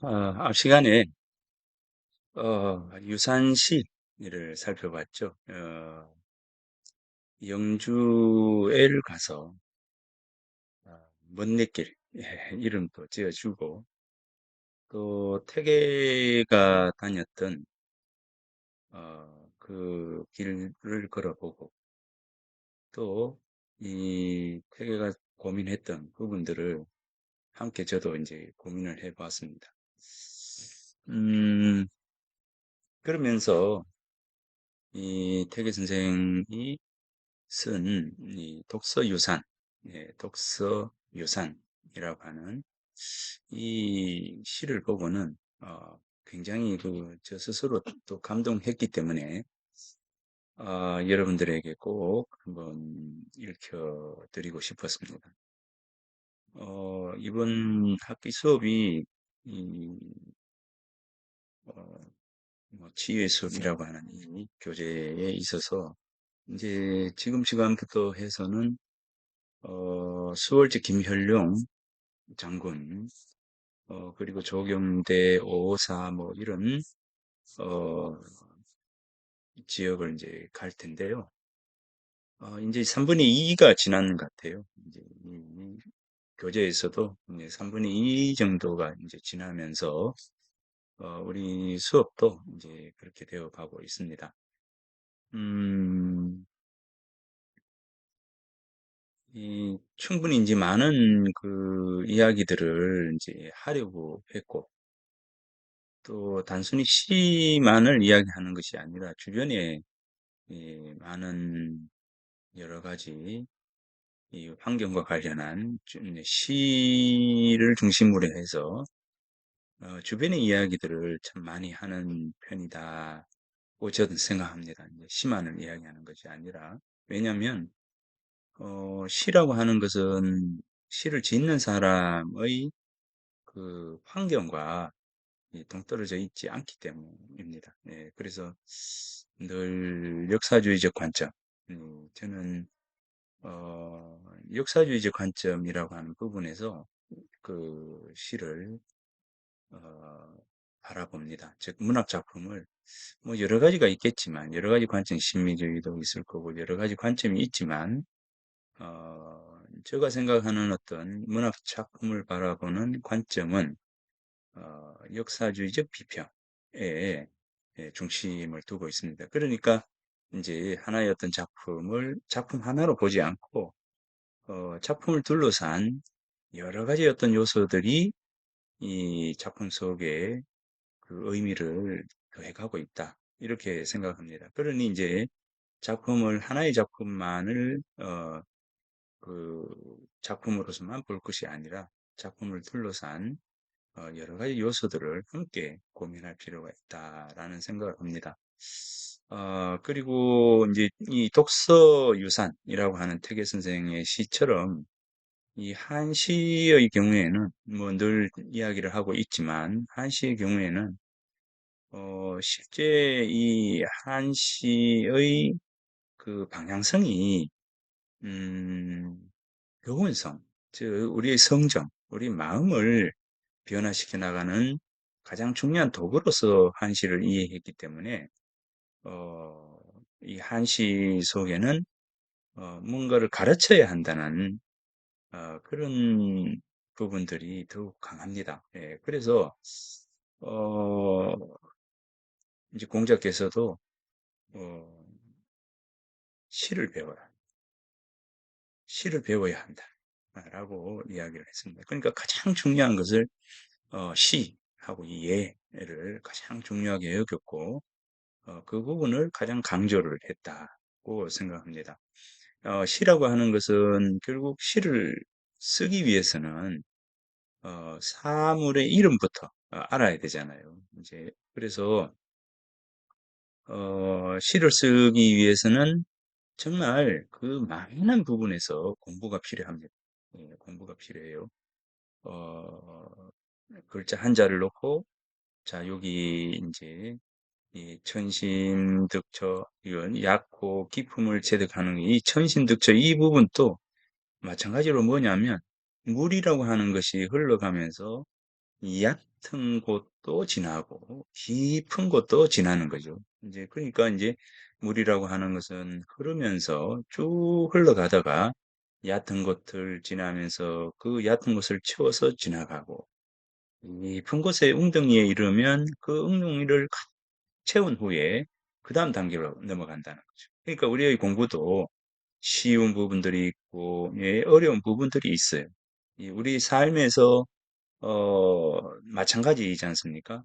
앞 시간에 유산시를 살펴봤죠. 영주에를 가서 먼내길 이름도 지어주고 또 태계가 다녔던 그 길을 걸어보고 또 이 태계가 고민했던 부분들을 함께 저도 이제 고민을 해봤습니다. 음, 그러면서 이 태계 선생이 쓴 이 독서유산, 독서유산이라고 하는 이 시를 보고는 굉장히 저 스스로 또 감동했기 때문에 여러분들에게 꼭 한번 읽혀드리고 싶었습니다. 이번 학기 수업이 이 어, 치유의 수업이라고 하는 이 교재에 있어서 이제 지금 시간부터 해서는 수월지 김현룡 장군, 그리고 조경대, 오사, 뭐, 이런, 어, 지역을 이제 갈 텐데요. 이제 3분의 2가 지난 것 같아요. 이제 이 교재에서도 이제 3분의 2 정도가 이제 지나면서, 우리 수업도 이제 그렇게 되어 가고 있습니다. 음, 충분히 이제 많은 그 이야기들을 이제 하려고 했고, 또 단순히 시만을 이야기하는 것이 아니라 주변에 많은 여러 가지 이 환경과 관련한 시를 중심으로 해서 주변의 이야기들을 참 많이 하는 편이다고 저는 생각합니다. 이제 시만을 이야기하는 것이 아니라 왜냐하면 시라고 하는 것은 시를 짓는 사람의 그 환경과 동떨어져 있지 않기 때문입니다. 그래서 늘 역사주의적 관점, 저는 역사주의적 관점이라고 하는 부분에서 그 시를 어, 바라봅니다. 즉 문학 작품을 뭐 여러 가지가 있겠지만 여러 가지 관점, 심미주의도 있을 거고 여러 가지 관점이 있지만 제가 생각하는 어떤 문학 작품을 바라보는 관점은 역사주의적 비평에 중심을 두고 있습니다. 그러니까 이제 하나의 어떤 작품을 작품 하나로 보지 않고 작품을 둘러싼 여러 가지 어떤 요소들이 이 작품 속에 그 의미를 더해가고 있다. 이렇게 생각합니다. 그러니 이제 작품을 하나의 작품만을 그 작품으로서만 볼 것이 아니라 작품을 둘러싼 여러 가지 요소들을 함께 고민할 필요가 있다라는 생각을 합니다. 그리고 이제 이 독서 유산이라고 하는 태계 선생의 시처럼 이 한시의 경우에는 뭐 늘 이야기를 하고 있지만 한시의 경우에는 실제 이 한시의 그 방향성이 음, 교훈성, 즉 우리의 성정, 우리 마음을 변화시켜 나가는 가장 중요한 도구로서 한시를 이해했기 때문에 어, 이 한시 속에는 뭔가를 가르쳐야 한다는 그런 부분들이 더욱 강합니다. 그래서 어, 이제 공자께서도 어, 시를 배워라, 시를 배워야 한다라고 이야기를 했습니다. 그러니까 가장 중요한 것을 시하고 이 예를 가장 중요하게 여겼고 그 부분을 가장 강조를 했다고 생각합니다. 시라고 하는 것은 결국 시를 쓰기 위해서는 사물의 이름부터 알아야 되잖아요. 이제 그래서 시를 쓰기 위해서는 정말 그 많은 부분에서 공부가 필요합니다. 공부가 필요해요. 어, 글자 한자를 놓고 자 여기 이제 이 천신득처 이건 약고 기품을 체득하는 이 천신득처 이 부분도 마찬가지로 뭐냐면 물이라고 하는 것이 흘러가면서 얕은 곳도 지나고 깊은 곳도 지나는 거죠. 이제 그러니까 이제 물이라고 하는 것은 흐르면서 쭉 흘러가다가 얕은 곳을 지나면서 그 얕은 곳을 채워서 지나가고 깊은 곳에 웅덩이에 이르면 그 웅덩이를 가득 채운 후에 그 다음 단계로 넘어간다는 거죠. 그러니까 우리의 공부도 쉬운 부분들이 있고 예, 어려운 부분들이 있어요. 우리 삶에서 마찬가지이지 않습니까?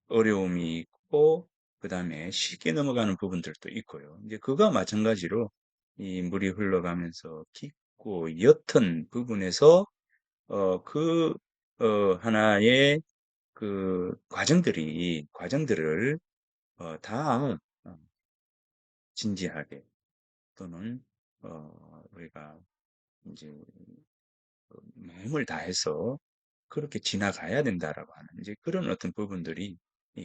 어려움이 있고 그다음에 쉽게 넘어가는 부분들도 있고요. 이제 그거와 마찬가지로 이 물이 흘러가면서 깊고 옅은 부분에서 그 하나의 그 과정들을 다 진지하게 또는 우리가 이제 마음을 다해서 그렇게 지나가야 된다라고 하는 이제 그런 어떤 부분들이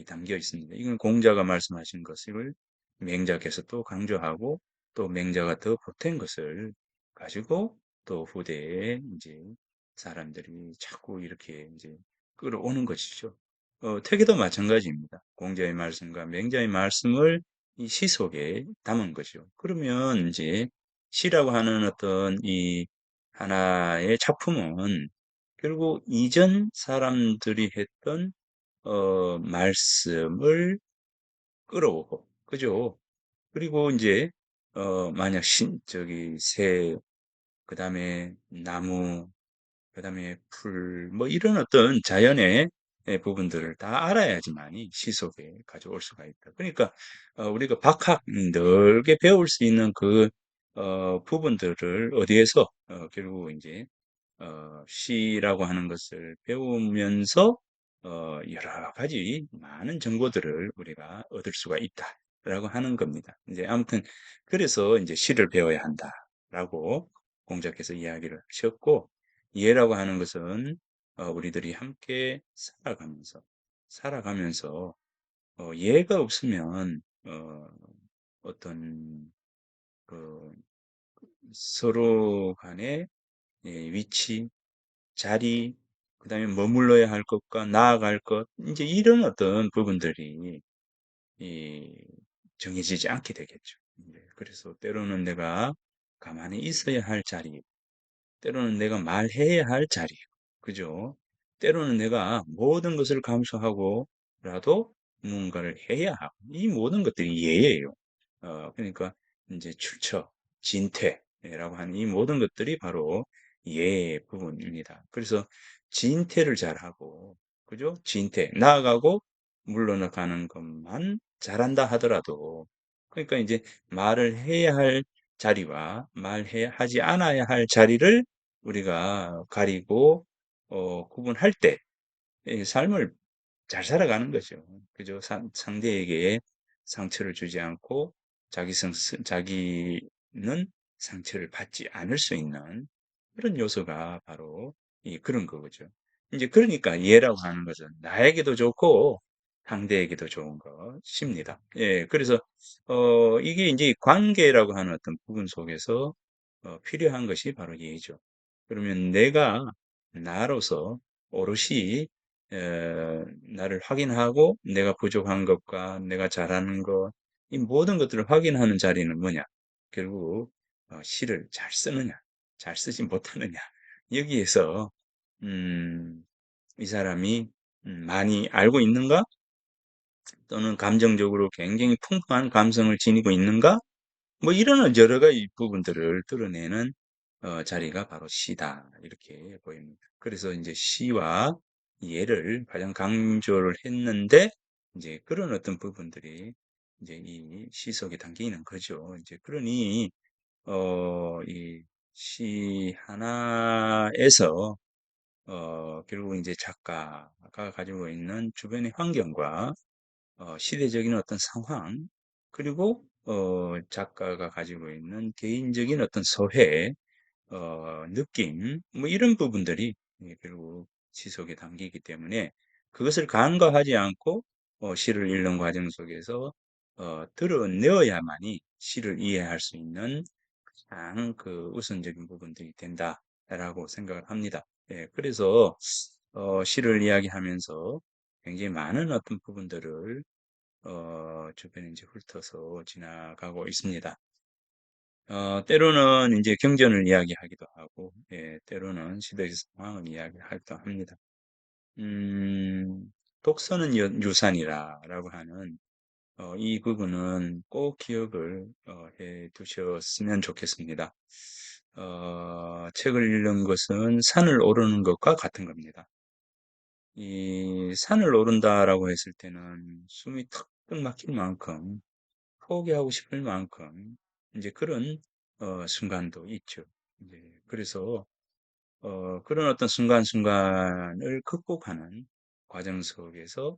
담겨 있습니다. 이건 공자가 말씀하신 것을 맹자께서 또 강조하고 또 맹자가 더 보탠 것을 가지고 또 후대에 이제 사람들이 자꾸 이렇게 이제 끌어오는 것이죠. 퇴계도 마찬가지입니다. 공자의 말씀과 맹자의 말씀을 이 시 속에 담은 거죠. 그러면 이제 시라고 하는 어떤 이 하나의 작품은 결국 이전 사람들이 했던 말씀을 끌어오고 그죠? 그리고 이제 만약 저기 새 그다음에 나무 그다음에 풀 뭐 이런 어떤 자연의 부분들을 다 알아야지만이 시 속에 가져올 수가 있다. 그러니까 우리가 박학 넓게 배울 수 있는 그 부분들을 어디에서 결국 이제 시라고 하는 것을 배우면서 여러 가지 많은 정보들을 우리가 얻을 수가 있다라고 하는 겁니다. 이제 아무튼 그래서 이제 시를 배워야 한다라고 공자께서 이야기를 하셨고 이해라고 하는 것은 우리들이 함께 살아가면서 이해가 없으면 어떤 그 서로 간의 위치 자리, 그다음에 머물러야 할 것과 나아갈 것, 이제 이런 어떤 부분들이 이 정해지지 않게 되겠죠. 그래서 때로는 내가 가만히 있어야 할 자리, 때로는 내가 말해야 할 자리, 그죠? 때로는 내가 모든 것을 감수하고라도 무언가를 해야 하고, 이 모든 것들이 예예요. 그러니까 이제 출처, 진퇴라고 하는 이 모든 것들이 바로 예 부분입니다. 그래서 진퇴를 잘하고, 그죠? 진퇴, 나아가고 물러나가는 것만 잘한다 하더라도, 그러니까 이제 말을 해야 할 자리와 말해야 하지 않아야 할 자리를 우리가 가리고 구분할 때 삶을 잘 살아가는 거죠. 그죠? 상대에게 상처를 주지 않고 자기는 상처를 받지 않을 수 있는 그런 요소가 바로 그런 거죠. 이제 그러니까 이해라고 하는 것은 나에게도 좋고 상대에게도 좋은 것입니다. 예, 그래서 이게 이제 관계라고 하는 어떤 부분 속에서 필요한 것이 바로 이해죠. 그러면 내가 나로서 오롯이 나를 확인하고 내가 부족한 것과 내가 잘하는 것, 이 모든 것들을 확인하는 자리는 뭐냐? 결국 시를 잘 쓰느냐, 잘 쓰지 못하느냐. 여기에서 이 사람이 많이 알고 있는가? 또는 감정적으로 굉장히 풍부한 감성을 지니고 있는가? 뭐 이런 여러 가지 부분들을 드러내는 자리가 바로 시다. 이렇게 보입니다. 그래서 이제 시와 예를 가장 강조를 했는데 이제 그런 어떤 부분들이 이제 이 시 속에 담겨 있는 거죠. 이제 그러니 이 시 하나에서 결국 이제 작가가 가지고 있는 주변의 환경과 시대적인 어떤 상황, 그리고 작가가 가지고 있는 개인적인 어떤 소회, 느낌, 뭐 이런 부분들이 결국 시 속에 담기기 때문에 그것을 간과하지 않고 시를 읽는 과정 속에서 드러내어야만이 시를 이해할 수 있는 가장 그 우선적인 부분들이 된다라고 생각을 합니다. 예, 그래서 시를 이야기하면서 굉장히 많은 어떤 부분들을 주변에 이제 훑어서 지나가고 있습니다. 때로는 이제 경전을 이야기하기도 하고, 예, 때로는 시대의 상황을 이야기하기도 합니다. 음, 독서는 유산이라고 하는 이 부분은 꼭 기억을 해 두셨으면 좋겠습니다. 책을 읽는 것은 산을 오르는 것과 같은 겁니다. 이 산을 오른다라고 했을 때는 숨이 턱턱 막힐 만큼 포기하고 싶을 만큼 이제 그런 순간도 있죠. 이제 그래서 그런 어떤 순간순간을 극복하는 과정 속에서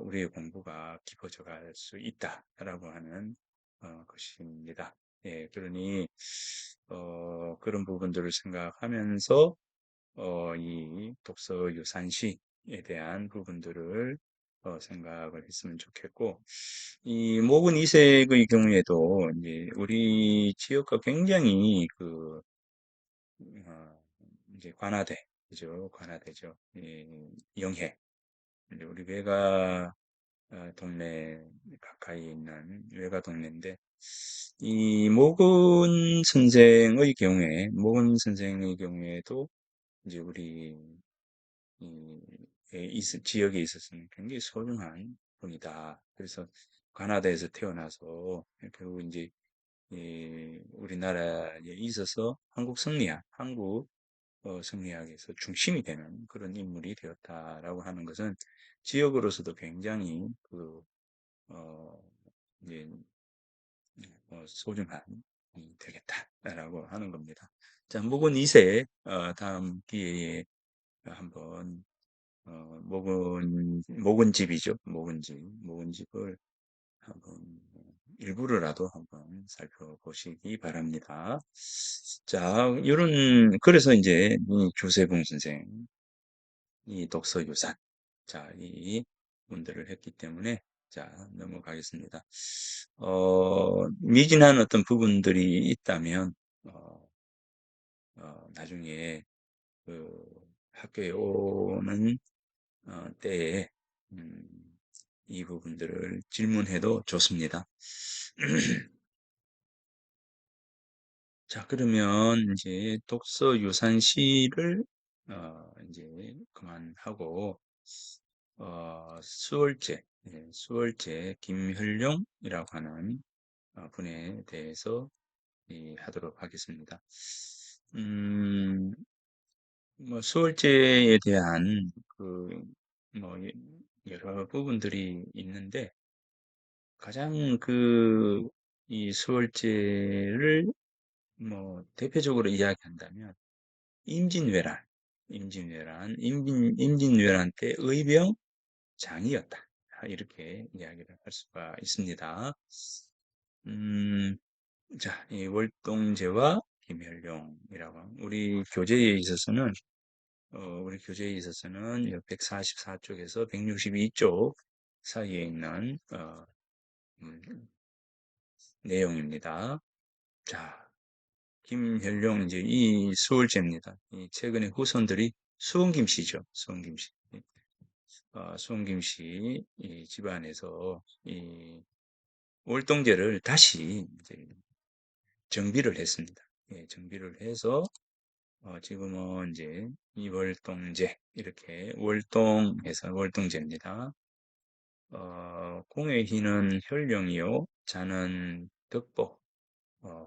우리의 공부가 깊어져 갈 수 있다라고 하는 것입니다. 예, 그러니 그런 부분들을 생각하면서 이 독서 유산시에 대한 부분들을 생각을 했으면 좋겠고, 이 목은 이색의 경우에도 이제 우리 지역과 굉장히 어, 이제 관하대, 그죠? 관하대죠. 영해. 이제 우리 외가 동네 가까이 있는 외가 동네인데, 이 모근 선생의 경우에도 이제 우리 이 지역에 있어서는 굉장히 소중한 분이다. 그래서 가나다에서 태어나서 결국 이제 우리나라에 있어서 한국 성리학에서 중심이 되는 그런 인물이 되었다라고 하는 것은 지역으로서도 굉장히 어, 이제 소중한 되겠다라고 하는 겁니다. 자, 목은 이세 다음 기회에 한번 목은집이죠. 목은집을 한번 일부러라도 한번 살펴보시기 바랍니다. 자, 그래서 이제 이 조세봉 선생, 이 독서유산, 자, 이 문들을 했기 때문에 자, 넘어가겠습니다. 미진한 어떤 부분들이 있다면 나중에 그 학교에 오는 때에 음, 이 부분들을 질문해도 좋습니다. 자, 그러면 이제 독서 유산시를 이제 그만하고 수월제 김현룡이라고 하는 분에 대해서 하도록 하겠습니다. 음, 뭐 수월제에 대한 뭐 여러 부분들이 있는데 가장 이 수월제를 뭐 대표적으로 이야기한다면 임진왜란, 임진왜란 때 의병장이었다. 이렇게 이야기를 할 수가 있습니다. 음, 자, 이 월동제와 김현룡이라고 우리 교재에 있어서는 144쪽에서 162쪽 사이에 있는 음, 내용입니다. 자, 김현룡 이제 이 수월제입니다. 이 최근에 후손들이 수원김 씨죠. 수원김 씨. 수원김 씨 이 집안에서 이 월동제를 다시 이제 정비를 했습니다. 예, 정비를 해서 지금은 이제 이월동제 이렇게 월동해서 월동제입니다. 공의 희는 혈령이요, 자는 덕보,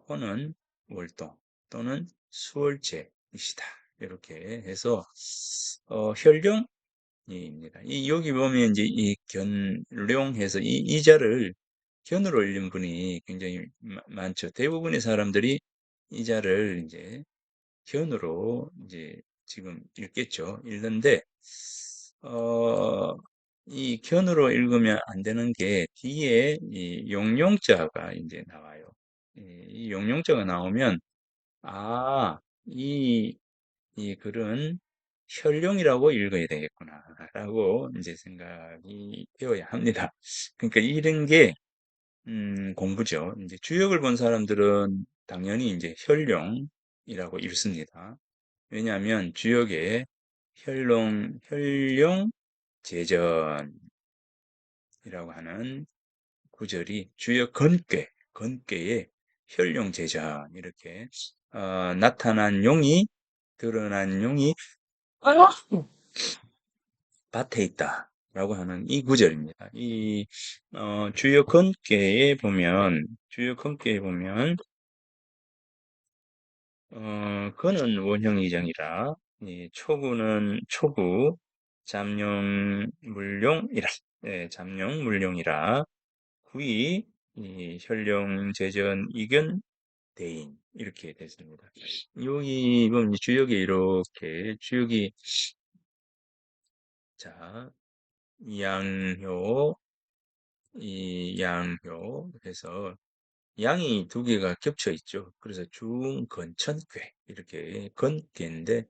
호는 월동 또는 수월제이시다. 이렇게 해서 혈령입니다. 여기 보면 이제 이 견룡해서 이 이자를 견으로 읽는 분이 굉장히 많죠. 대부분의 사람들이 이자를 이제 견으로 이제 지금 읽겠죠. 읽는데 어, 이 견으로 읽으면 안 되는 게 뒤에 이 용용자가 이제 나와요. 이 용용자가 나오면 아, 이 글은 혈룡이라고 읽어야 되겠구나라고 이제 생각이 되어야 합니다. 그러니까 이런 게 공부죠. 이제 주역을 본 사람들은 당연히 이제 혈룡이라고 읽습니다. 왜냐하면 주역에 혈룡, 제전이라고 하는 구절이 주요 건괴의 현룡제전 이렇게 나타난 용이 드러난 용이 밭에 있다라고 하는 이 구절입니다. 이 주요 건괴에 보면 건은 원형이정이라 이 초구 잠룡물룡이라 잠룡물룡이라 구이 이 현룡제전 이견 대인 이렇게 됐습니다. 여기 보면 주역이 이렇게 주역이 자 양효 이 양효 그래서 양이 두 개가 겹쳐 있죠. 그래서 중건천괴 이렇게 건괴인데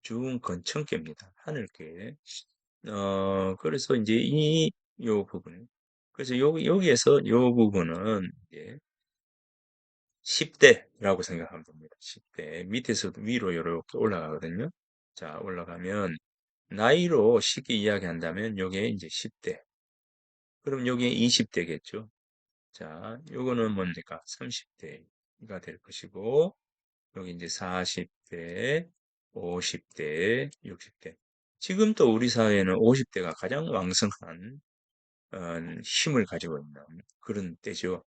중건천괴입니다. 하늘괴. 그래서 이제 이 요 부분 그래서 여기에서 요 부분은 이제 10대라고 생각하면 됩니다. 10대 밑에서 위로 이렇게 올라가거든요. 자 올라가면 나이로 쉽게 이야기한다면 요게 이제 10대 그럼 요게 20대겠죠. 자, 요거는 뭡니까? 30대가 될 것이고, 여기 이제 40대, 50대, 60대. 지금 또 우리 사회는 50대가 가장 왕성한 힘을 가지고 있는 그런 때죠.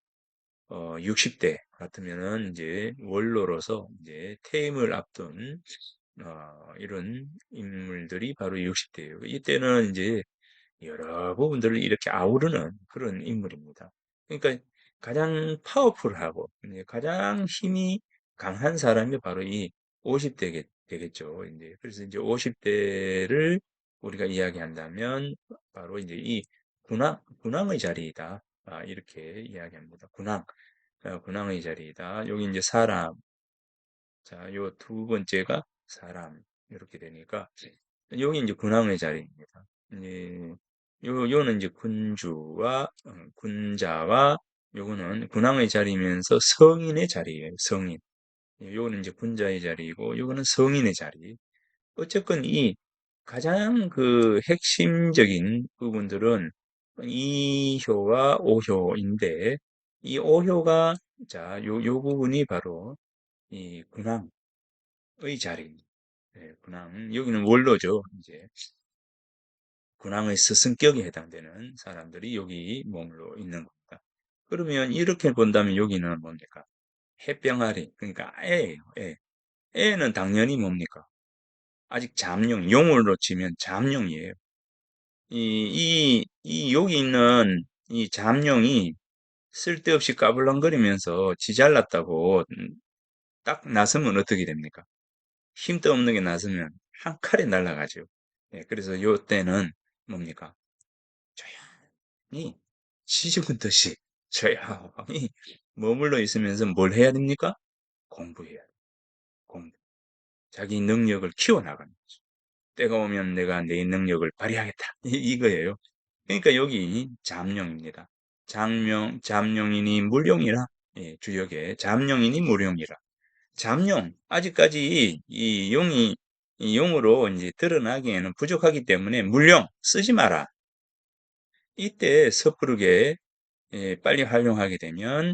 60대 같으면은 이제 원로로서 이제 퇴임을 앞둔 이런 인물들이 바로 60대예요. 이때는 이제 여러 부분들을 이렇게 아우르는 그런 인물입니다. 그러니까 가장 파워풀하고 이제 가장 힘이 강한 사람이 바로 이 50대 되겠죠. 이제 그래서 이제 50대를 우리가 이야기한다면 바로 이제 이 군왕의 자리이다. 이렇게 이야기합니다. 군왕의 자리이다. 여기 이제 사람. 자, 요 두 번째가 사람. 이렇게 되니까 여기 이제 군왕의 자리입니다. 예, 요는 이제 군자와 요거는 군왕의 자리면서 성인의 자리예요. 성인. 요거는 이제 군자의 자리이고 요거는 성인의 자리. 어쨌건 이 가장 그 핵심적인 부분들은 이효와 오효인데 이 오효가 자, 요 부분이 바로 이 군왕의 자리. 군왕. 여기는 원로죠. 이제 군왕의 스승격에 해당되는 사람들이 여기 머물러 있는 겁니다. 그러면 이렇게 본다면 여기는 뭡니까? 햇병아리, 그러니까 애예요, 애. 애는 당연히 뭡니까? 아직 잠룡, 용으로 치면 잠룡이에요. 여기 있는 이 잠룡이 쓸데없이 까불렁거리면서 지 잘났다고 딱 나서면 어떻게 됩니까? 힘도 없는 게 나서면 한 칼에 날아가죠. 그래서 요 때는 뭡니까? 이 시집은 듯이 조용히 머물러 있으면서 뭘 해야 됩니까? 공부해야 돼. 공부. 자기 능력을 키워나가는 거죠. 때가 오면 내가 내 능력을 발휘하겠다. 이거예요. 그러니까 여기 잠룡입니다. 잠룡이니 물룡이라 주역에 잠룡이니 물룡이라. 잠룡 아직까지 이 용이 이 용으로 이제 드러나기에는 부족하기 때문에 물룡 쓰지 마라. 이때 섣부르게 빨리 활용하게 되면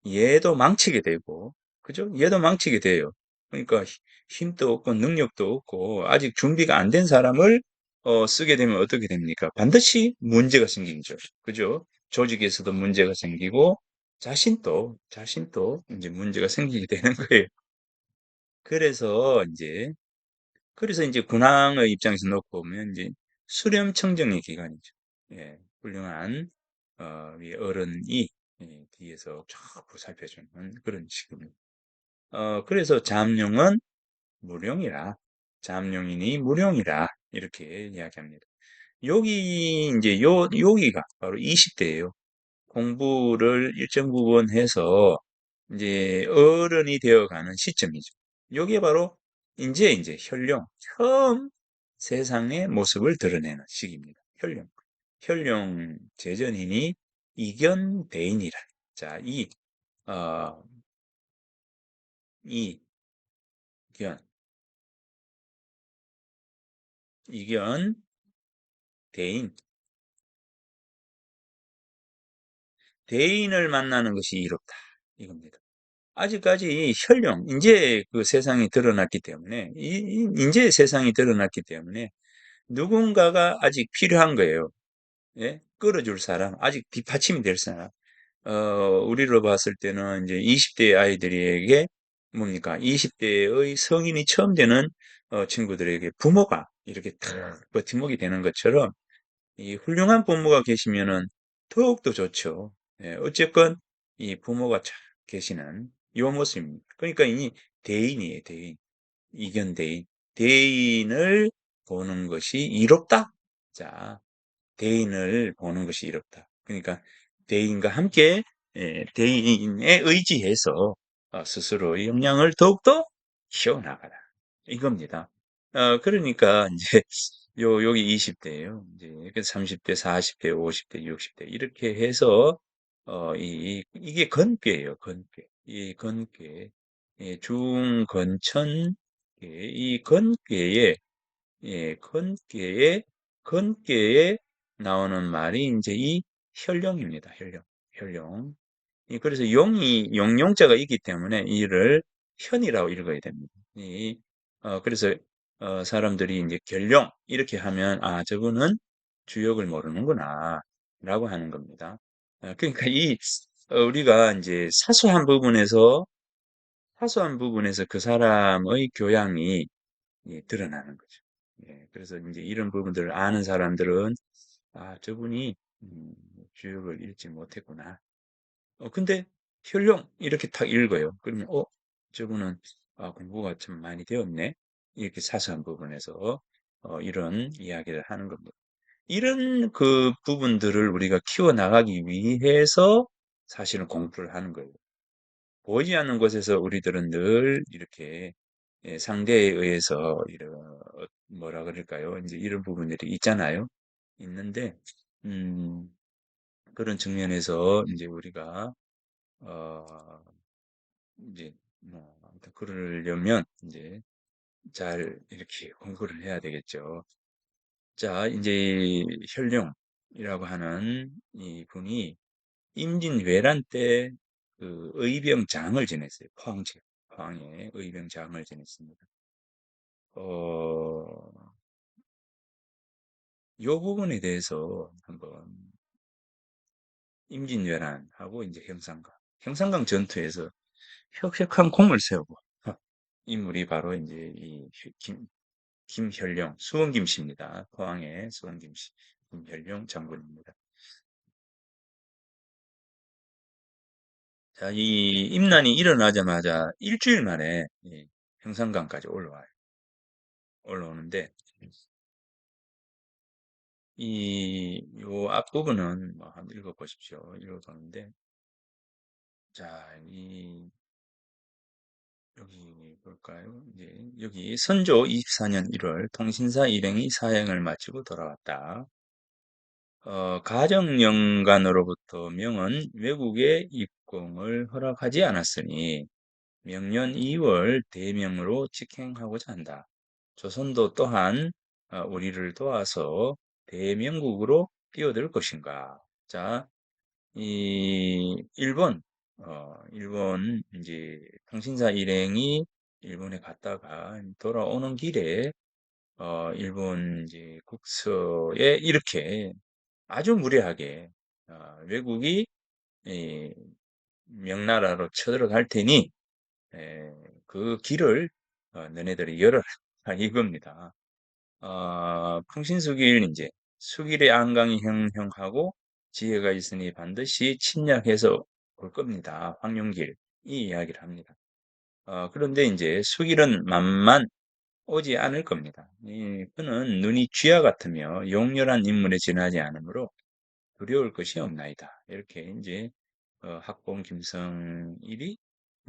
얘도 망치게 되고, 그죠? 얘도 망치게 돼요. 그러니까 힘도 없고 능력도 없고 아직 준비가 안 된 사람을 쓰게 되면 어떻게 됩니까? 반드시 문제가 생기죠. 그죠? 조직에서도 문제가 생기고 자신도 이제 문제가 생기게 되는 거예요. 그래서 이제 군왕의 입장에서 놓고 보면 이제 수렴청정의 기간이죠. 훌륭한 이 어른이 뒤에서 자꾸 살펴주는 그런 식입니다. 그래서 잠룡은 무룡이라, 잠룡이니 무룡이라 이렇게 이야기합니다. 여기가 바로 20대예요. 공부를 일정 부분 해서 이제 어른이 되어가는 시점이죠. 요게 바로 이제 현룡, 처음 세상의 모습을 드러내는 시기입니다. 현룡 제전이니 이견대인이라. 자, 어, 이견, 이견, 대인, 대인을 만나는 것이 이롭다. 이겁니다. 아직까지 혈령, 이제 그 세상이 드러났기 때문에, 이제 세상이 드러났기 때문에 누군가가 아직 필요한 거예요. 예? 끌어줄 사람, 아직 뒷받침이 될 사람. 우리로 봤을 때는 이제 20대 아이들에게 뭡니까? 20대의 성인이 처음 되는 친구들에게 부모가 이렇게 탁 버팀목이 되는 것처럼 이 훌륭한 부모가 계시면은 더욱더 좋죠. 예, 어쨌건 이 부모가 잘 계시는 요 모습입니다. 그러니까 이 대인이에요, 대인. 이견 대인. 대인을 보는 것이 이롭다. 자, 대인을 보는 것이 이롭다. 그러니까 대인과 함께 대인에 의지해서 스스로의 역량을 더욱더 키워나가라. 이겁니다. 그러니까 이제 여기 20대예요. 이제 30대, 40대, 50대, 60대 이렇게 해서 이게 건괴예요. 건괴. 이 건괴, 중건천 이 건괴에 건괴에 나오는 말이 이제 이 혈령입니다. 혈령, 혈령. 그래서 용용자가 있기 때문에 이를 현이라고 읽어야 됩니다. 그래서 사람들이 이제 결령 이렇게 하면 아 저분은 주역을 모르는구나 라고 하는 겁니다. 그러니까 우리가 이제 사소한 부분에서 그 사람의 교양이 드러나는 거죠. 그래서 이제 이런 부분들을 아는 사람들은 아 저분이 주역을 읽지 못했구나. 근데 혈령 이렇게 탁 읽어요. 그러면 저분은 공부가 좀 많이 되었네. 이렇게 사소한 부분에서 이런 이야기를 하는 겁니다. 이런 그 부분들을 우리가 키워나가기 위해서 사실은 공부를 하는 거예요. 보이지 않는 곳에서 우리들은 늘 이렇게 상대에 의해서 이런 뭐라 그럴까요? 이제 이런 부분들이 있잖아요. 있는데 음, 그런 측면에서 이제 우리가 어, 이제 뭐 아무튼 그러려면 이제 잘 이렇게 공부를 해야 되겠죠. 자, 이제 혈룡이라고 하는 이 분이 임진왜란 때 그 의병장을 지냈어요. 포항에 의병장을 지냈습니다. 어, 요 부분에 대해서 한번 임진왜란하고 이제 형상강 전투에서 혁혁한 공을 세우고 인물이 바로 이제 김혈령, 수원김 씨입니다. 포항의 수원김 씨, 김혈령 장군입니다. 자, 이 임난이 일어나자마자 일주일 만에 이 형산강까지 올라와요. 올라오는데 요 앞부분은 뭐 한번 읽어보십시오. 읽어보는데 자, 여기 볼까요? 이제 여기 선조 24년 1월 통신사 일행이 사행을 마치고 돌아왔다. 가정영관으로부터 명은 외국의 입궁을 허락하지 않았으니 명년 2월 대명으로 직행하고자 한다. 조선도 또한 우리를 도와서 대명국으로 뛰어들 것인가? 자, 이 일본 이제 통신사 일행이 일본에 갔다가 돌아오는 길에 일본 이제 국서에 이렇게 아주 무례하게 외국이 이 명나라로 쳐들어갈 테니 에, 그 길을 너네들이 열어라 이겁니다. 풍신수길 이제 수길의 안강이 형형하고 지혜가 있으니 반드시 침략해서 올 겁니다. 황룡길 이 이야기를 합니다. 그런데 이제 수길은 만만 오지 않을 겁니다. 그는 눈이 쥐와 같으며 용렬한 인물에 지나지 않으므로 두려울 것이 없나이다. 이렇게 이제 학봉 김성일이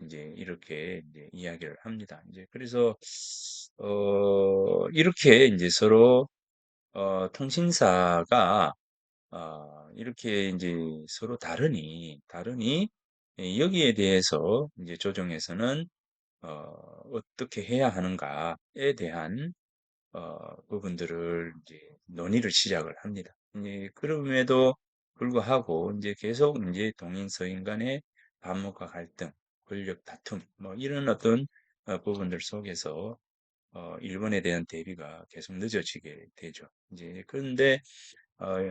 이제 이렇게 이제 이야기를 합니다. 이제 그래서 이렇게 이제 서로 통신사가 이렇게 이제 서로 다르니 여기에 대해서 이제 조정에서는 어, 어떻게 해야 하는가에 대한 부분들을 이제 논의를 시작을 합니다. 이제 그럼에도 불구하고 이제 계속 이제 동인 서인 간의 반목과 갈등, 권력 다툼, 뭐 이런 어떤 부분들 속에서 일본에 대한 대비가 계속 늦어지게 되죠. 이제 그런데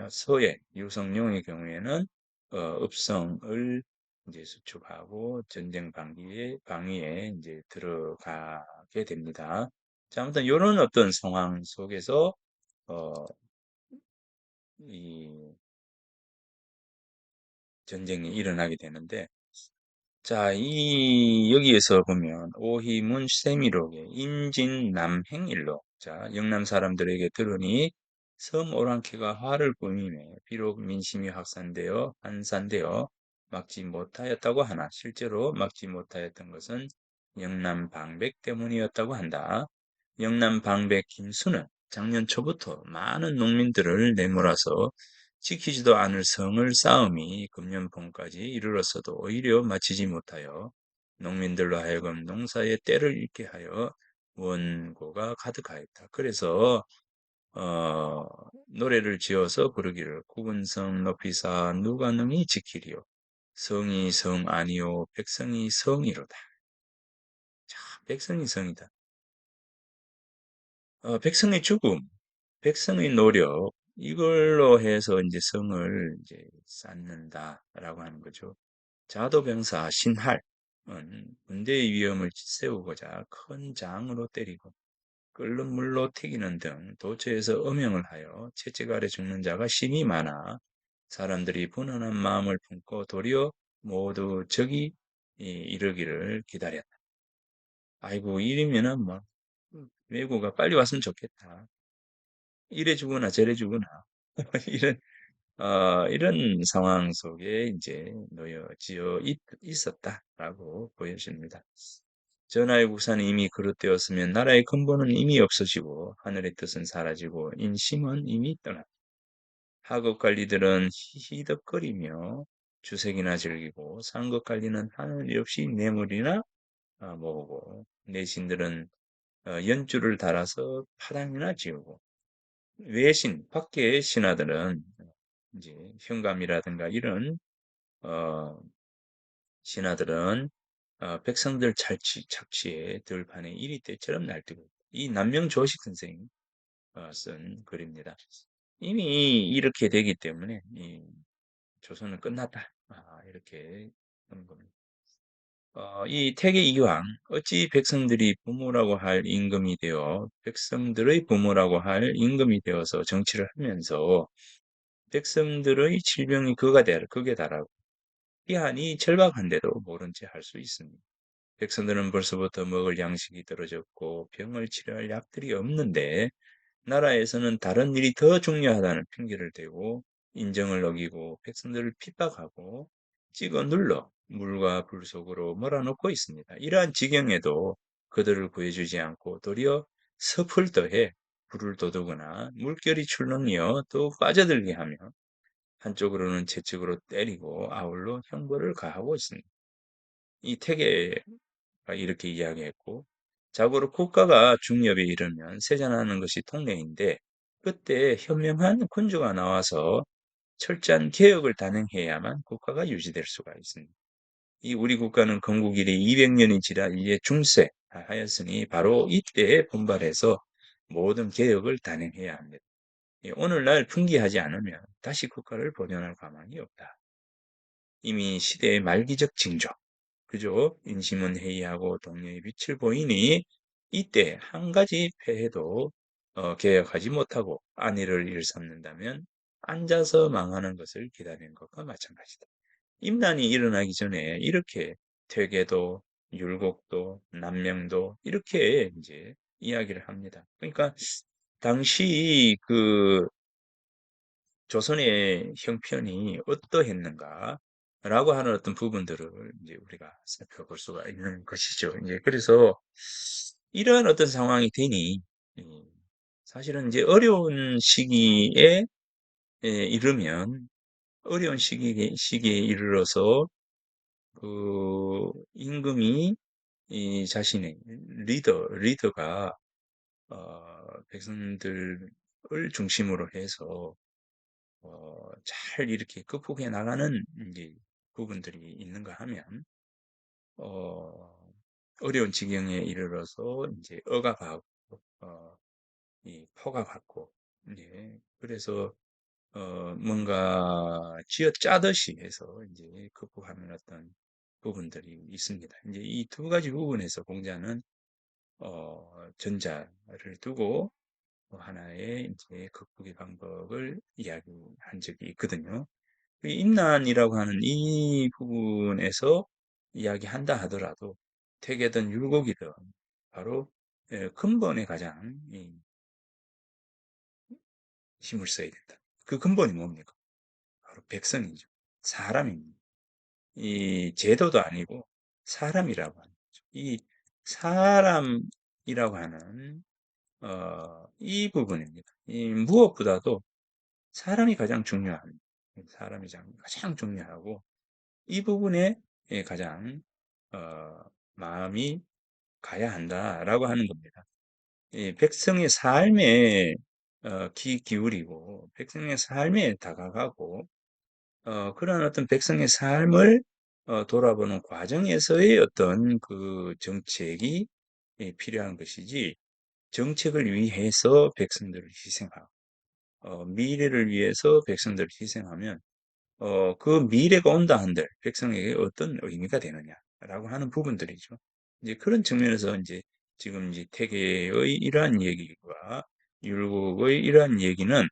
서해 유성룡의 경우에는 읍성을 이제 수축하고 전쟁 방위에 이제 들어가게 됩니다. 자, 아무튼 이런 어떤 상황 속에서 어, 이 전쟁이 일어나게 되는데, 자, 여기에서 보면 오희문 세미록의 임진남행일로, 자, 영남 사람들에게 들으니 섬 오랑캐가 화를 꾸미매 비록 민심이 확산되어 한산되어 막지 못하였다고 하나 실제로 막지 못하였던 것은 영남 방백 때문이었다고 한다. 영남 방백 김수는 작년 초부터 많은 농민들을 내몰아서 지키지도 않을 성을 쌓음이 금년 봄까지 이르렀어도 오히려 마치지 못하여 농민들로 하여금 농사에 때를 잃게 하여 원고가 가득하였다. 그래서 어, 노래를 지어서 부르기를 구근성 높이사 누가 능히 지키리요. 성이 성 아니요 백성이 성이로다. 자, 백성이 성이다. 백성의 죽음, 백성의 노력, 이걸로 해서 이제 성을 이제 쌓는다라고 하는 거죠. 자도병사 신할은 군대의 위험을 세우고자 큰 장으로 때리고 끓는 물로 튀기는 등 도처에서 엄형을 하여 채찍 아래 죽는 자가 심히 많아 사람들이 분한한 마음을 품고 도리어 모두 적이 이르기를 기다렸다. 아이고 이러면은 뭐 외구가 빨리 왔으면 좋겠다. 이래 주거나 저래 주거나 이런 이런 상황 속에 이제 놓여지어 있었다라고 보여집니다. 전하의 국사는 이미 그릇되었으면 나라의 근본은 이미 없어지고 하늘의 뜻은 사라지고 인심은 이미 떠났다. 하급 관리들은 히히덕거리며 주색이나 즐기고 상급 관리는 하늘이 없이 뇌물이나 모으고 내신들은 연주를 달아서 파당이나 지우고 외신 밖의 신하들은 이제 현감이라든가 이런 어, 신하들은 백성들 착취에 들판에 이리 때처럼 날뛰고 있다. 이 남명조식 선생이 쓴 글입니다. 이미 이렇게 되기 때문에 이 조선은 끝났다. 이렇게 하는 겁니다. 이 태계 이황 어찌 백성들이 부모라고 할 임금이 되어 백성들의 부모라고 할 임금이 되어서 정치를 하면서 백성들의 질병이 극에 달하고 피한이 절박한데도 모른 채 할 수 있습니다. 백성들은 벌써부터 먹을 양식이 떨어졌고 병을 치료할 약들이 없는데 나라에서는 다른 일이 더 중요하다는 핑계를 대고 인정을 어기고 백성들을 핍박하고 찍어 눌러 물과 불 속으로 몰아넣고 있습니다. 이러한 지경에도 그들을 구해주지 않고 도리어 섭을 더해 불을 돋우거나 물결이 출렁이어 더욱 빠져들게 하며 한쪽으로는 채찍으로 때리고 아울러 형벌을 가하고 있습니다. 이 태계가 이렇게 이야기했고 자고로 국가가 중엽에 이르면 세잔하는 것이 통례인데 그때 현명한 군주가 나와서 철저한 개혁을 단행해야만 국가가 유지될 수가 있습니다. 이 우리 국가는 건국 이래 200년이 지나 이제 중세 하였으니 바로 이때에 분발해서 모든 개혁을 단행해야 합니다. 오늘날 fun기하지 않으면 다시 국가를 보존할 가망이 없다. 이미 시대의 말기적 징조, 그죠? 인심은 해이하고 동료의 빛을 보이니 이때 한 가지 폐해도 개혁하지 못하고 안위를 일삼는다면 앉아서 망하는 것을 기다리는 것과 마찬가지다. 임난이 일어나기 전에 이렇게 퇴계도, 율곡도, 남명도 이렇게 이제 이야기를 합니다. 그러니까 당시 그 조선의 형편이 어떠했는가라고 하는 어떤 부분들을 이제 우리가 살펴볼 수가 있는 것이죠. 이제 그래서 이러한 어떤 상황이 되니 음, 사실은 이제 어려운 시기에 이르면 어려운 시기에 이르러서 그 임금이 이 자신의 리더가 백성들을 중심으로 해서 잘 이렇게 극복해 나가는 이제 부분들이 있는가 하면 어, 어려운 지경에 이르러서 이제 어가 가고 이 포가 같고 예, 그래서 뭔가 쥐어짜듯이 해서 이제 극복하는 어떤 부분들이 있습니다. 이제 이 두 가지 부분에서 공자는 전자를 두고 하나의 이제 극복의 방법을 이야기한 적이 있거든요. 이 임난이라고 하는 이 부분에서 이야기한다 하더라도 택이든 율곡이든 바로 근본에 가장 힘을 써야 된다. 그 근본이 뭡니까? 바로 백성이죠. 사람입니다. 이 제도도 아니고 사람이라고 하는 거죠. 이 사람이라고 하는 이 부분입니다. 이 무엇보다도 사람이 가장 중요한 사람이 가장 중요하고 이 부분에 가장 마음이 가야 한다라고 하는 겁니다. 이 백성의 삶에 귀 기울이고 백성의 삶에 다가가고 그런 어떤 백성의 삶을 돌아보는 과정에서의 어떤 그 정책이 필요한 것이지 정책을 위해서 백성들을 희생하고 미래를 위해서 백성들을 희생하면 그 미래가 온다 한들 백성에게 어떤 의미가 되느냐라고 하는 부분들이죠. 이제 그런 측면에서 이제 지금 이제 태계의 이러한 얘기와 율곡의 이러한 얘기는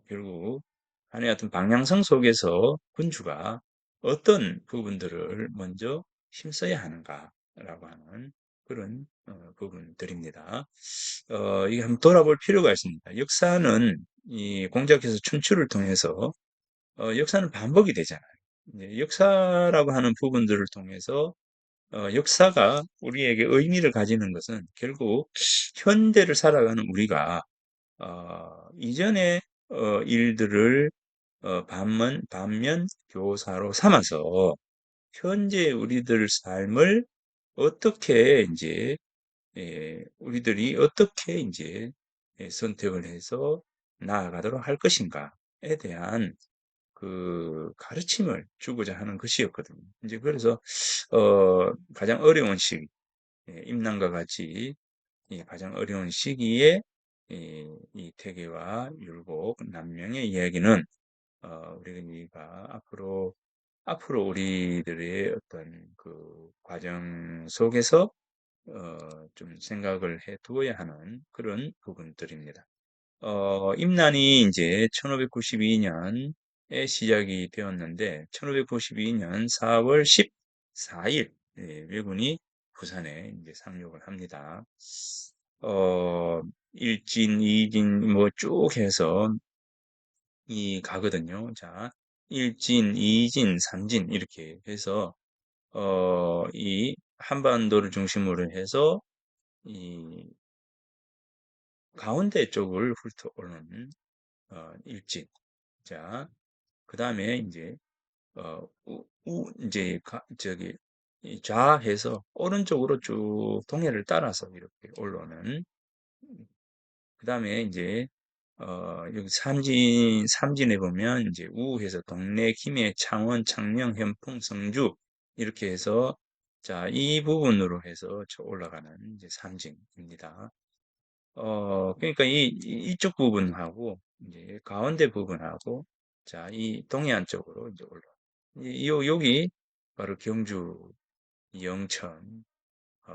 결국 하나의 어떤 방향성 속에서 군주가 어떤 부분들을 먼저 힘써야 하는가라고 하는 그런 부분들입니다. 이게 한번 돌아볼 필요가 있습니다. 역사는 이 공작에서 춘추를 통해서 역사는 반복이 되잖아요. 이제 역사라고 하는 부분들을 통해서 역사가 우리에게 의미를 가지는 것은 결국 현대를 살아가는 우리가 이전의 일들을 반면 교사로 삼아서 현재 우리들 삶을 어떻게 이제 우리들이 어떻게 이제 선택을 해서 나아가도록 할 것인가에 대한 그 가르침을 주고자 하는 것이었거든요. 이제 그래서 가장 어려운 시기, 임난과 같이 이 가장 어려운 시기에 이 태계와 율곡, 남명의 이야기는 우리가 앞으로 우리들의 어떤 그 과정 속에서 좀 생각을 해 두어야 하는 그런 부분들입니다. 임난이 이제 1592년에 시작이 되었는데 1592년 4월 14일 왜군이 부산에 이제 상륙을 합니다. 일진, 이진 뭐 쭉 해서 이 가거든요. 자, 일진, 이진, 삼진 이렇게 해서 이 한반도를 중심으로 해서 이 가운데 쪽을 훑어오는 일진. 자, 그 다음에 이제 이제 저기 이 좌해서 오른쪽으로 쭉 동해를 따라서 이렇게 올라오는 그 다음에 이제 여기 삼진에 보면 이제 우해서 동래, 김해, 창원, 창녕, 현풍, 성주 이렇게 해서 자, 이 부분으로 해서 저 올라가는 이제 삼진입니다. 그러니까 이쪽 부분하고 이제 가운데 부분하고 자, 이 동해안 쪽으로 이제 올라. 여기 바로 경주, 영천,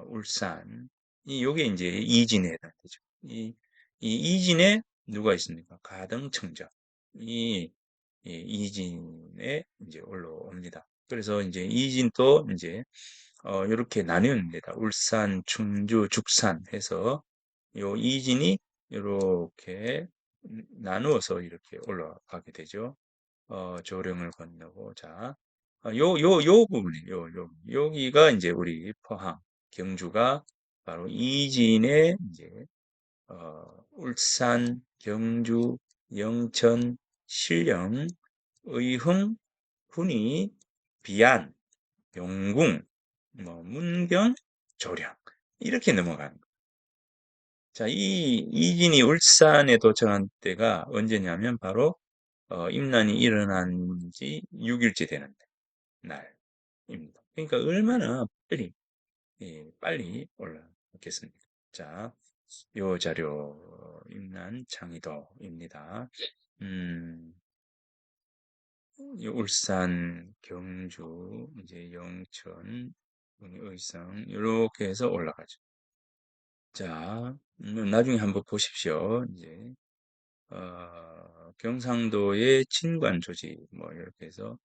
울산, 요게 이제 이진에 해당되죠. 이 이진에 누가 있습니까? 가등청정. 이, 이진에 이제 올라옵니다. 그래서 이제 이진도 이제 이렇게 나뉘어집니다. 울산, 충주, 죽산 해서 요 이진이 이렇게 나누어서 이렇게 올라가게 되죠. 조령을 건너고 자, 요 부분이에요. 여기가 이제 우리 포항, 경주가 바로 이진의 이제 울산, 경주, 영천, 신령, 의흥, 군위, 비안, 용궁, 뭐 문경, 조령 이렇게 넘어가는 거예요. 자, 이 이진이 울산에 도착한 때가 언제냐면 바로 임난이 일어난 지 6일째 되는 날입니다. 그러니까 얼마나 빨리 빨리 올라왔겠습니까? 자, 요 자료 임난 창의도입니다. 음, 이 울산, 경주, 이제 영천, 의성 이렇게 해서 올라가죠. 자, 나중에 한번 보십시오. 이제 경상도의 친관 조지 뭐 이렇게 해서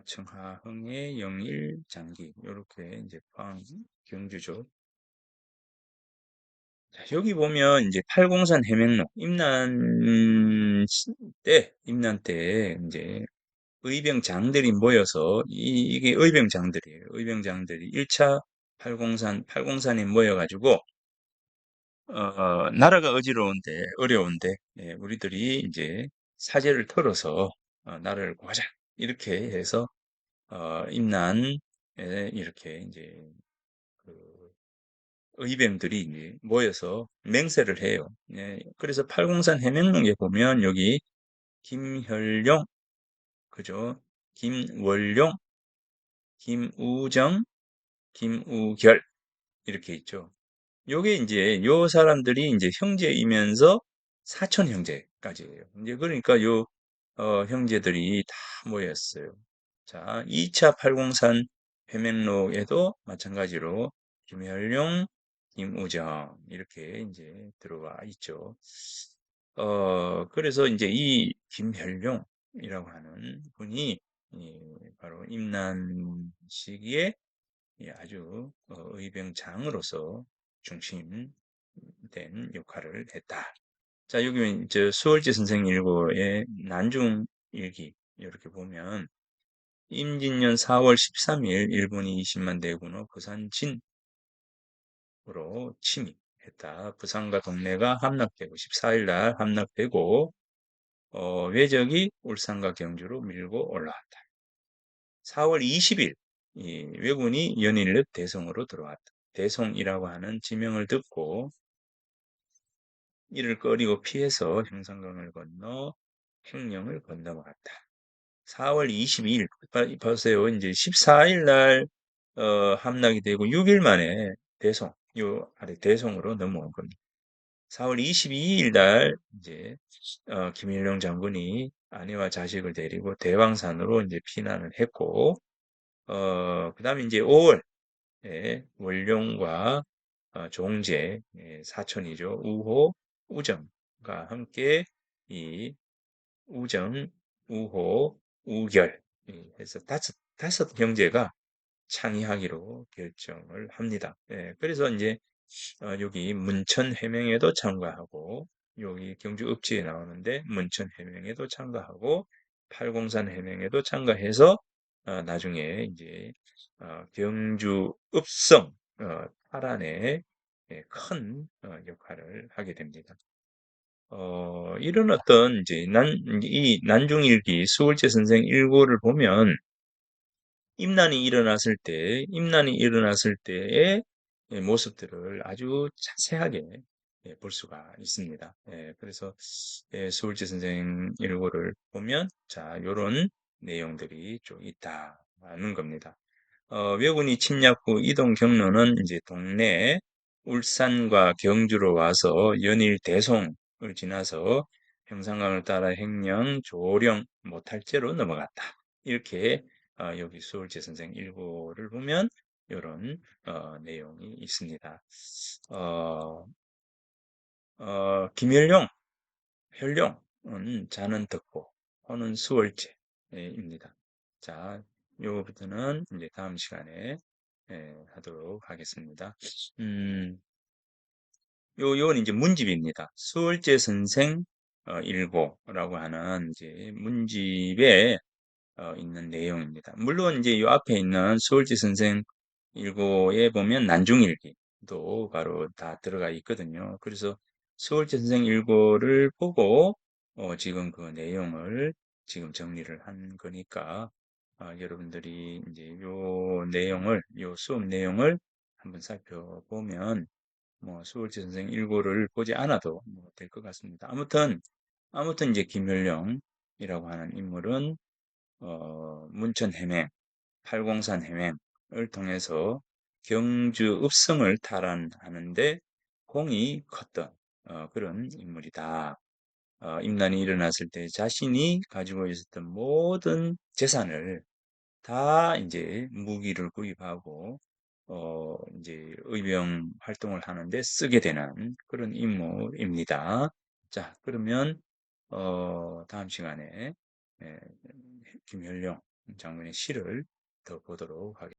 청하흥의 영일, 장기 이렇게 이제 포항, 경주죠. 자, 여기 보면 이제 팔공산 해명록 임난 때 이제 의병장들이 모여서 이게 의병장들이에요. 의병장들이 1차 팔공산에 모여가지고 나라가 어려운데 우리들이 이제 사제를 털어서 나라를 구하자 이렇게 해서 임난에 이렇게 이제 그 의병들이 이제 모여서 맹세를 해요. 예, 그래서 팔공산 해명록에 보면 여기 김혈룡, 그죠? 김월룡, 김우정, 김우결 이렇게 있죠. 요게 이제 요 사람들이 이제 형제이면서 사촌 형제까지예요. 이제 그러니까 요 형제들이 다 모였어요. 자, 2차 팔공산 회맹록에도 마찬가지로 김혈룡, 김우정 이렇게 이제 들어와 있죠. 그래서 이제 이 김혈룡이라고 하는 분이 바로 임난 시기에 아주 의병장으로서 중심된 역할을 했다. 자, 여기 저 수월지 선생 일보의 난중일기 이렇게 보면 임진년 4월 13일 일본이 20만 대군으로 부산 진으로 침입했다. 부산과 동네가 함락되고 14일 날 함락되고 외적이 울산과 경주로 밀고 올라왔다. 4월 20일 이 왜군이 연일읍 대성으로 들어왔다. 대성이라고 하는 지명을 듣고 이를 꺼리고 피해서 형산강을 건너 행령을 건너갔다. 4월 22일 보세요. 이제 14일 날 함락이 되고 6일 만에 대성 요 아래 대성으로 넘어온 겁니다. 4월 22일 날 이제 김일령 장군이 아내와 자식을 데리고 대왕산으로 이제 피난을 했고 그다음에 이제 5월 원룡과 종제 사촌이죠. 우호, 우정과 함께 이 우정, 우호, 우결 해서 다섯 형제가 창의하기로 결정을 합니다. 그래서 이제 여기 문천 해명에도 참가하고 여기 경주 읍지에 나오는데 문천 해명에도 참가하고 팔공산 해명에도 참가해서 나중에 이제 경주 읍성 탈환에 큰 역할을 하게 됩니다. 이런 어떤 이제 이 난중일기 수월제 선생 일고를 보면 임난이 일어났을 때의 모습들을 아주 자세하게 볼 수가 있습니다. 그래서 수울지 선생 일고를 보면 자, 요런 내용들이 좀 있다는 겁니다. 왜군이 침략 후 이동 경로는 이제 동네 울산과 경주로 와서 연일 대송을 지나서 평상강을 따라 행령, 조령, 모탈제로 넘어갔다. 이렇게 여기 수월제 선생 일고를 보면 이런 내용이 있습니다. 어, 김열룡, 혈룡은 자는 덕고, 호는 수월제입니다. 자, 요거부터는 이제 다음 시간에 하도록 하겠습니다. 음, 요건 이제 문집입니다. 수월제 선생 일고라고 하는 이제 문집에 있는 내용입니다. 물론 이제 이 앞에 있는 수월지 선생 일고에 보면 난중일기도 바로 다 들어가 있거든요. 그래서 수월지 선생 일고를 보고 지금 그 내용을 지금 정리를 한 거니까 여러분들이 이제 요 수업 내용을 한번 살펴보면 뭐 수월지 선생 일고를 보지 않아도 될 것 같습니다. 아무튼 이제 김현령이라고 하는 인물은 문천 해맹, 팔공산 해맹을 통해서 경주 읍성을 탈환하는데 공이 컸던 그런 인물이다. 임난이 일어났을 때 자신이 가지고 있었던 모든 재산을 다 이제 무기를 구입하고 이제 의병 활동을 하는데 쓰게 되는 그런 인물입니다. 자, 그러면 다음 시간에 예, 김현령 장군의 시를 더 보도록 하겠습니다.